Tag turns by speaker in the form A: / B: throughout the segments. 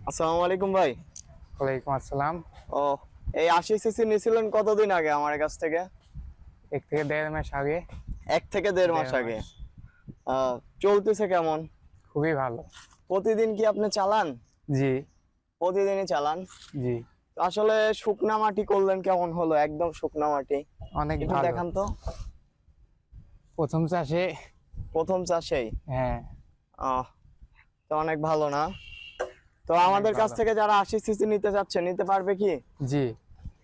A: আসসালামু আলাইকুম ভাই।
B: ওয়ালাইকুম আসসালাম।
A: ও, এই 80 সিসি নিছিলেন কতদিন আগে আমার কাছ থেকে?
B: 1 থেকে 1.5 মাস আগে।
A: 1 থেকে 1.5 মাস
B: 1.5
A: আগে।
B: মাস।
A: চলতেছে কেমন?
B: খুবই ভালো।
A: প্রতিদিন কি আপনি চালান?
B: জি,
A: প্রতিদিনই চালান?
B: জি।
A: তো আসলে শুকনা মাটি করলেন কেমন হলো? একদম শুকনা মাটি।
B: অনেক
A: একটু
B: ভালো।
A: দেখান তো।
B: ১ম চাষে
A: প্রথম চাষেই?
B: হ্যাঁ,
A: আহ তো অনেক ভালো না? তো
B: অনেক
A: আমাদের কাছ
B: ভালো।
A: থেকে যারা 80 সিসি নিতে চাচ্ছে নিতে পারবে কি?
B: জি,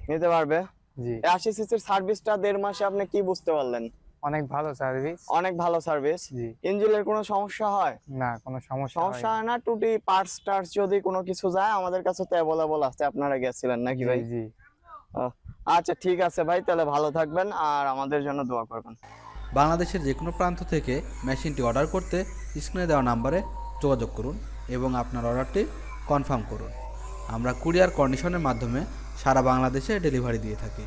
A: নিতে পারবে?
B: জি।
A: এই 80 সিসির সার্ভিসটা 1.5 মাসে আপনি কি বুঝতে পারলেন?
B: অনেক ভালো সার্ভিস।
A: অনেক ভালো সার্ভিস।
B: জি।
A: ইঞ্জিনের কোনো সমস্যা হয়?
B: না, কোনো সমস্যা
A: সমস্যা
B: হয়নি।
A: হয় না, টুটি পার্টস টার্টস যদি কোনো কিছু যায় আমাদের কাছে তো অ্যাভেলেবল আছে। আপনারা গেছিলেন নাকি
B: জি,
A: ভাই?
B: জি।
A: ও, আচ্ছা ঠিক আছে ভাই, তাহলে ভালো থাকবেন আর আমাদের জন্য দোয়া করবেন।
C: বাংলাদেশের যে কোনো প্রান্ত থেকে মেশিনটি অর্ডার করতে স্ক্রিনে দেওয়া নাম্বারে যোগাযোগ করুন এবং আপনার অর্ডারটি কনফার্ম করুন। আমরা কুরিয়ার কন্ডিশনের মাধ্যমে সারা বাংলাদেশে ডেলিভারি দিয়ে থাকি।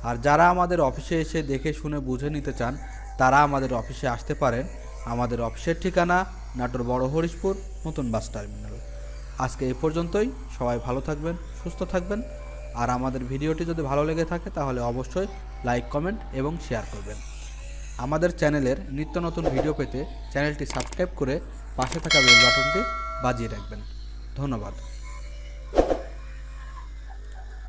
C: আর যারা আমাদের অফিসে এসে দেখে শুনে বুঝে নিতে চান তারা আমাদের অফিসে আসতে পারেন। আমাদের অফিসের ঠিকানা নাটোর বড় হরিশপুর নতুন বাস টার্মিনাল। আজকে এই পর্যন্তই। সবাই ভালো থাকবেন, সুস্থ থাকবেন। আর আমাদের ভিডিওটি যদি ভালো লেগে থাকে তাহলে অবশ্যই লাইক, কমেন্ট এবং শেয়ার করবেন। আমাদের চ্যানেলের নিত্য নতুন ভিডিও পেতে চ্যানেলটি সাবস্ক্রাইব করে পাশে থাকা বেল বাটনটি বাজিয়ে রাখবেন। ধন্যবাদ।